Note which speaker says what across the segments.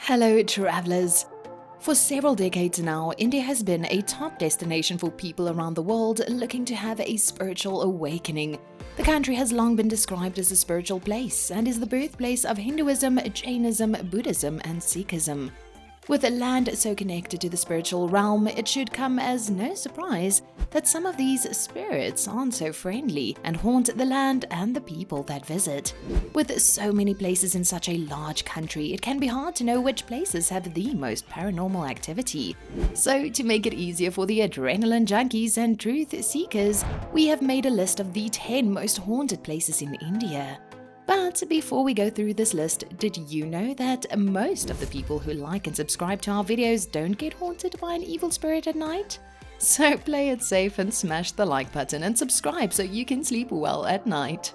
Speaker 1: Hello, travelers. For several decades now, India has been a top destination for people around the world looking to have a spiritual awakening. The country has long been described as a spiritual place and is the birthplace of Hinduism, Jainism, Buddhism, and Sikhism. With a land so connected to the spiritual realm, it should come as no surprise that some of these spirits aren't so friendly and haunt the land and the people that visit. With so many places in such a large country, it can be hard to know which places have the most paranormal activity. So, to make it easier for the adrenaline junkies and truth seekers, we have made a list of the 10 most haunted places in India. But before we go through this list, did you know that most of the people who like and subscribe to our videos don't get haunted by an evil spirit at night? So play it safe and smash the like button and subscribe so you can sleep well at night.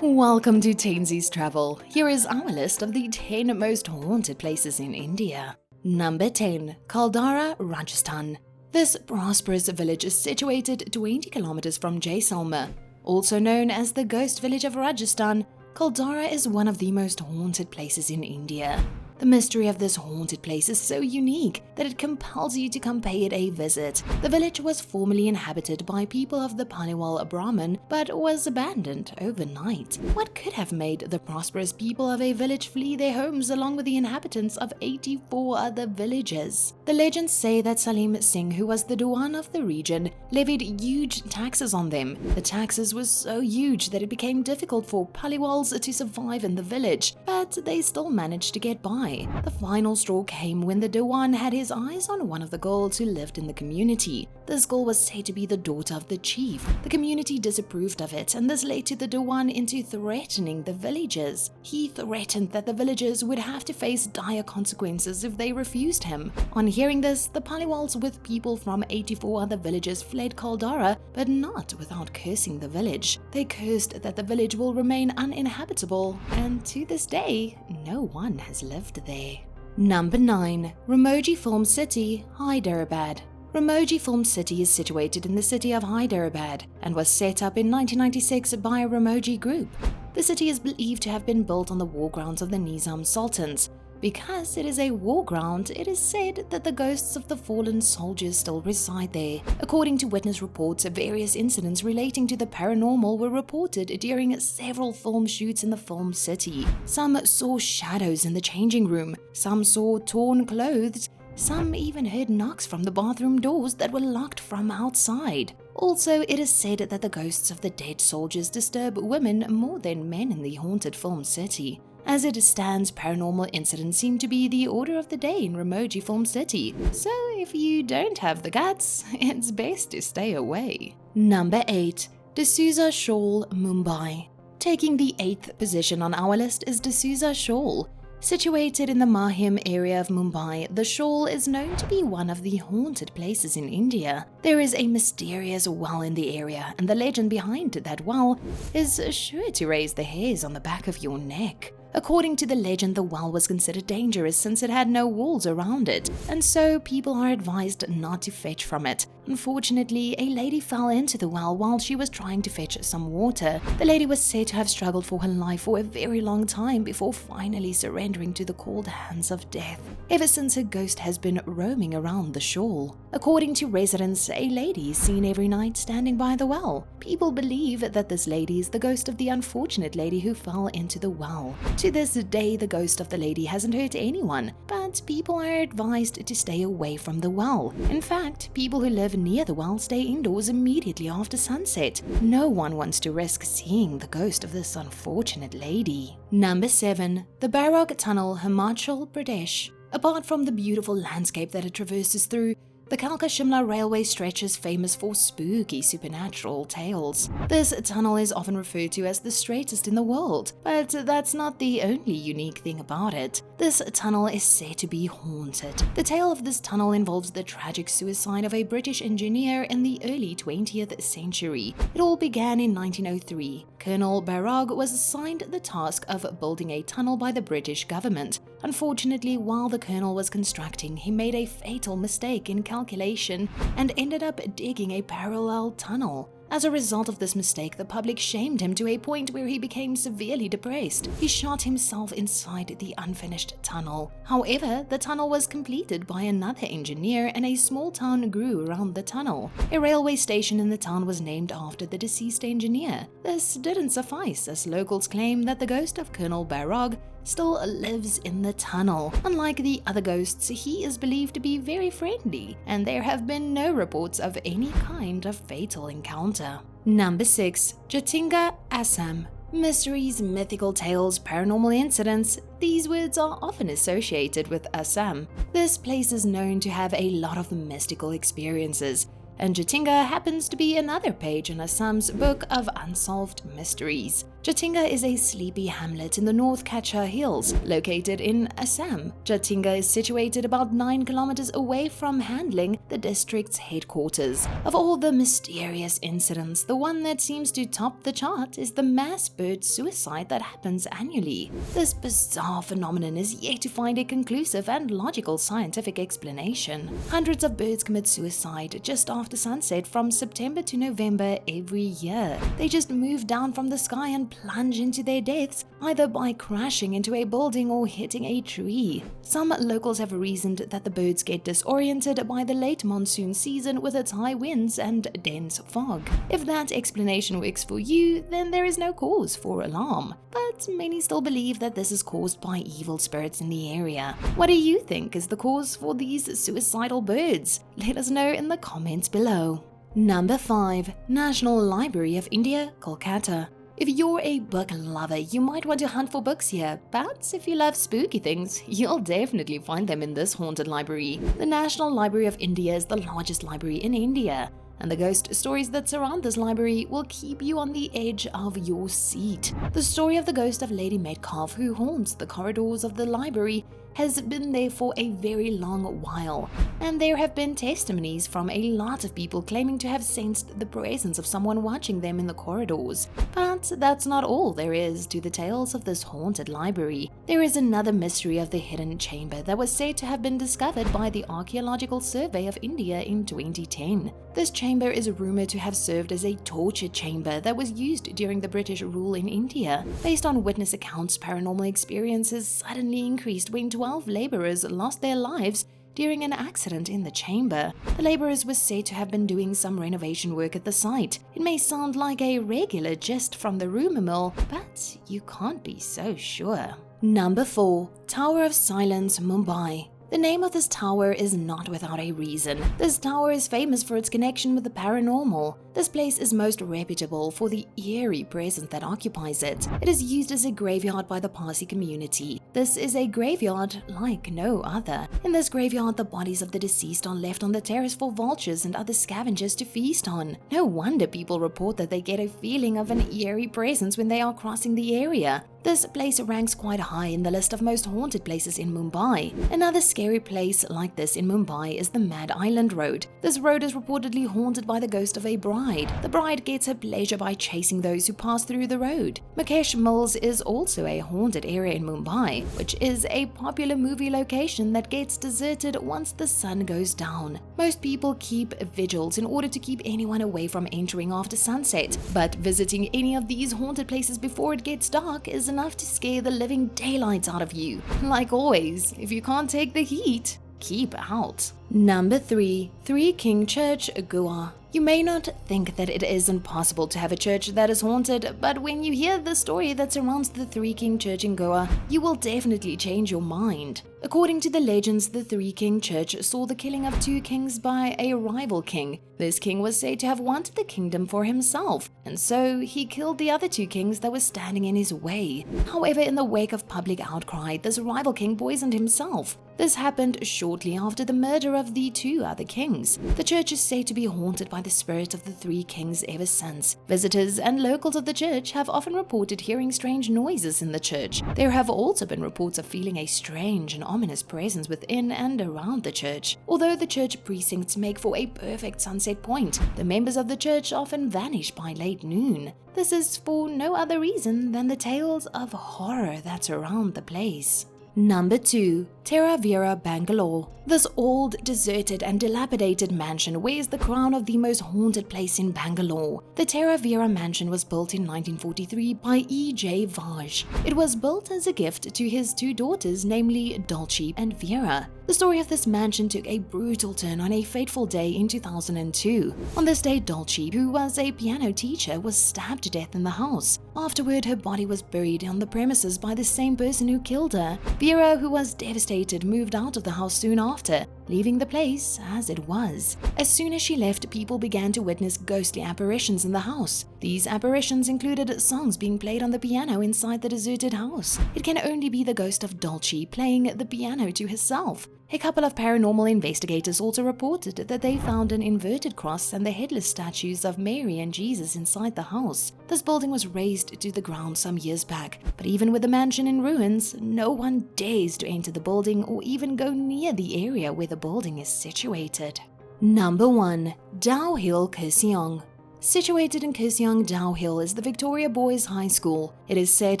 Speaker 1: Welcome to Tainsy's Travel. Here is our list of the 10 most haunted places in India. Number 10. Kaldara, Rajasthan. This prosperous village is situated 20 kilometers from Jaisalmer. Also known as the ghost village of Rajasthan, Kaldara is one of the most haunted places in India. The mystery of this haunted place is so unique that it compels you to come pay it a visit. The village was formerly inhabited by people of the Paliwal Brahmin but was abandoned overnight. What could have made the prosperous people of a village flee their homes along with the inhabitants of 84 other villages? The legends say that Salim Singh, who was the Diwan of the region, levied huge taxes on them. The taxes were so huge that it became difficult for Paliwals to survive in the village, but they still managed to get by. The final straw came when the Diwan had his eyes on one of the girls who lived in the community. This girl was said to be the daughter of the chief. The community disapproved of it, and this led to the Diwan into threatening the villagers. He threatened that the villagers would have to face dire consequences if they refused him. On hearing this, the Paliwals with people from 84 other villages fled Kaldara, but not without cursing the village. They cursed that the village will remain uninhabitable, and to this day, no one has lived there. Number 9. Ramoji Film City, Hyderabad. Ramoji Film City is situated in the city of Hyderabad and was set up in 1996 by a Ramoji group. The city is believed to have been built on the war grounds of the Nizam Sultans. Because it is a war ground, it is said that the ghosts of the fallen soldiers still reside there. According to witness reports, various incidents relating to the paranormal were reported during several film shoots in the film city. Some saw shadows in the changing room, some saw torn clothes, some even heard knocks from the bathroom doors that were locked from outside. Also, it is said that the ghosts of the dead soldiers disturb women more than men in the haunted film city. As it stands, paranormal incidents seem to be the order of the day in Ramoji Film City, so if you don't have the guts, it's best to stay away. Number 8. Dsouza Shawl, Mumbai. Taking the 8th position on our list is Dsouza Shawl. Situated in the Mahim area of Mumbai, the Shawl is known to be one of the haunted places in India. There is a mysterious well in the area, and the legend behind that well is sure to raise the hairs on the back of your neck. According to the legend, the well was considered dangerous since it had no walls around it, and so people are advised not to fetch from it. Unfortunately, a lady fell into the well while she was trying to fetch some water. The lady was said to have struggled for her life for a very long time before finally surrendering to the cold hands of death. Ever since, her ghost has been roaming around the Shawl. According to residents, a lady is seen every night standing by the well. People believe that this lady is the ghost of the unfortunate lady who fell into the well. To this day, the ghost of the lady hasn't hurt anyone, but people are advised to stay away from the well. In fact, people who live near the well stay indoors immediately after sunset. No one wants to risk seeing the ghost of this unfortunate lady. Number 7. The Baroque Tunnel, Himachal, Pradesh. Apart from the beautiful landscape that it traverses through, the Kalka-Shimla railway stretch is famous for spooky supernatural tales. This tunnel is often referred to as the straightest in the world, but that's not the only unique thing about it. This tunnel is said to be haunted. The tale of this tunnel involves the tragic suicide of a British engineer in the early 20th century. It all began in 1903. Colonel Baroque was assigned the task of building a tunnel by the British government. Unfortunately, while the colonel was constructing, he made a fatal mistake in calculation and ended up digging a parallel tunnel. As a result of this mistake, the public shamed him to a point where he became severely depressed. He shot himself inside the unfinished tunnel. However, the tunnel was completed by another engineer and a small town grew around the tunnel. A railway station in the town was named after the deceased engineer. This didn't suffice, as locals claim that the ghost of Colonel Baroque still lives in the tunnel. Unlike the other ghosts, he is believed to be very friendly, and there have been no reports of any kind of fatal encounter. Number 6. Chitinga Assam. Mysteries, mythical tales, paranormal incidents. These words are often associated with Assam. This place is known to have a lot of mystical experiences, and Chitinga happens to be another page in Assam's book of unsolved mysteries. Chitinga is a sleepy hamlet in the North Kachar Hills, located in Assam. Chitinga is situated about 9 kilometers away from Handling, the district's headquarters. Of all the mysterious incidents, the one that seems to top the chart is the mass bird suicide that happens annually. This bizarre phenomenon is yet to find a conclusive and logical scientific explanation. Hundreds of birds commit suicide just after sunset from September to November every year. They just move down from the sky and plunge into their deaths, either by crashing into a building or hitting a tree. Some locals have reasoned that the birds get disoriented by the late monsoon season with its high winds and dense fog. If that explanation works for you, then there is no cause for alarm. But many still believe that this is caused by evil spirits in the area. What do you think is the cause for these suicidal birds? Let us know in the comments below. Number 5. National Library of India, Kolkata. If you're a book lover, you might want to hunt for books here, but if you love spooky things, you'll definitely find them in this haunted library. The National Library of India is the largest library in India, and the ghost stories that surround this library will keep you on the edge of your seat. The story of the ghost of Lady Metcalfe, who haunts the corridors of the library, has been there for a very long while, and there have been testimonies from a lot of people claiming to have sensed the presence of someone watching them in the corridors. But that's not all there is to the tales of this haunted library. There is another mystery of the hidden chamber that was said to have been discovered by the Archaeological Survey of India in 2010. This chamber is rumored to have served as a torture chamber that was used during the British rule in India. Based on witness accounts, paranormal experiences suddenly increased when 12 laborers lost their lives during an accident in the chamber. The laborers were said to have been doing some renovation work at the site. It may sound like a regular gist from the rumor mill, but you can't be so sure. Number 4. Tower of Silence, Mumbai. The name of this tower is not without a reason. This tower is famous for its connection with the paranormal. This place is most reputable for the eerie presence that occupies it. It is used as a graveyard by the Parsi community. This is a graveyard like no other. In this graveyard, the bodies of the deceased are left on the terrace for vultures and other scavengers to feast on. No wonder people report that they get a feeling of an eerie presence when they are crossing the area. This place ranks quite high in the list of most haunted places in Mumbai. Another scary place like this in Mumbai is the Mad Island Road. This road is reportedly haunted by the ghost of a bride. The bride gets her pleasure by chasing those who pass through the road. Mukesh Mills is also a haunted area in Mumbai, which is a popular movie location that gets deserted once the sun goes down. Most people keep vigils in order to keep anyone away from entering after sunset, but visiting any of these haunted places before it gets dark is enough to scare the living daylights out of you. Like always, if you can't take the heat, keep out. Number 3. Three King Church, Goa. You may not think that it is impossible to have a church that is haunted, but when you hear the story that surrounds the Three King Church in Goa, you will definitely change your mind. According to the legends, the Three King Church saw the killing of 2 kings by a rival king. This king was said to have wanted the kingdom for himself, and so he killed the other 2 kings that were standing in his way. However, in the wake of public outcry, this rival king poisoned himself. This happened shortly after the murder of the 2 other kings. The church is said to be haunted by the spirit of the 3 kings ever since. Visitors and locals of the church have often reported hearing strange noises in the church. There have also been reports of feeling a strange and ominous presence within and around the church. Although the church precincts make for a perfect sunset point, the members of the church often vanish by late noon. This is for no other reason than the tales of horror that surround the place. Number 2. Terravira Bangalore. This old, deserted and dilapidated mansion wears the crown of the most haunted place in Bangalore. The Terravira mansion was built in 1943 by E.J. Vaj. It was built as a gift to his two daughters, namely Dulce and Vera. The story of this mansion took a brutal turn on a fateful day in 2002. On this day, Dulce, who was a piano teacher, was stabbed to death in the house. Afterward, her body was buried on the premises by the same person who killed her. Vera, who was devastated, moved out of the house soon after, leaving the place as it was. As soon as she left, people began to witness ghostly apparitions in the house. These apparitions included songs being played on the piano inside the deserted house. It can only be the ghost of Dulce playing the piano to herself. A couple of paranormal investigators also reported that they found an inverted cross and the headless statues of Mary and Jesus inside the house. This building was razed to the ground some years back, but even with the mansion in ruins, no one dares to enter the building or even go near the area where the building is situated. Number 1. Dao Hill, Kurseong. Situated in Kurseong, Dao Hill is the Victoria Boys High School. It is said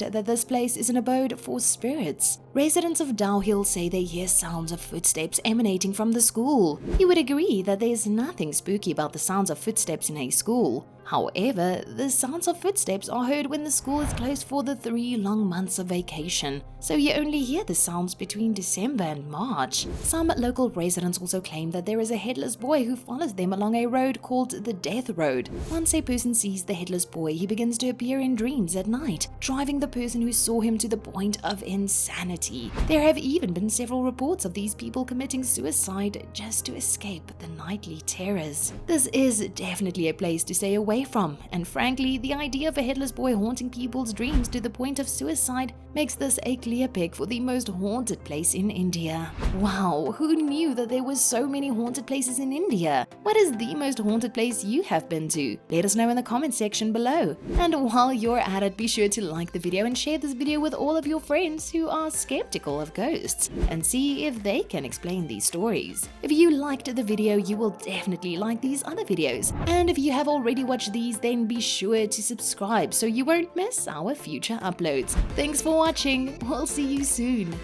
Speaker 1: that this place is an abode for spirits. Residents of Dao Hill say they hear sounds of footsteps emanating from the school. You would agree that there's nothing spooky about the sounds of footsteps in a school. However, the sounds of footsteps are heard when the school is closed for the 3 long months of vacation, so you only hear the sounds between December and March. Some local residents also claim that there is a headless boy who follows them along a road called the Death Road. Once a person sees the headless boy, he begins to appear in dreams at night, driving the person who saw him to the point of insanity. There have even been several reports of these people committing suicide just to escape the nightly terrors. This is definitely a place to stay away from, and frankly, the idea of a headless boy haunting people's dreams to the point of suicide makes this a clear pick for the most haunted place in India. Wow, who knew that there were so many haunted places in India? What is the most haunted place you have been to? Let us know in the comment section below. And while you're at it, be sure to like the video and share this video with all of your friends who are skeptical of ghosts, and see if they can explain these stories. If you liked the video, you will definitely like these other videos. And if you have already watched these, then be sure to subscribe so you won't miss our future uploads. Thanks for watching. We'll see you soon.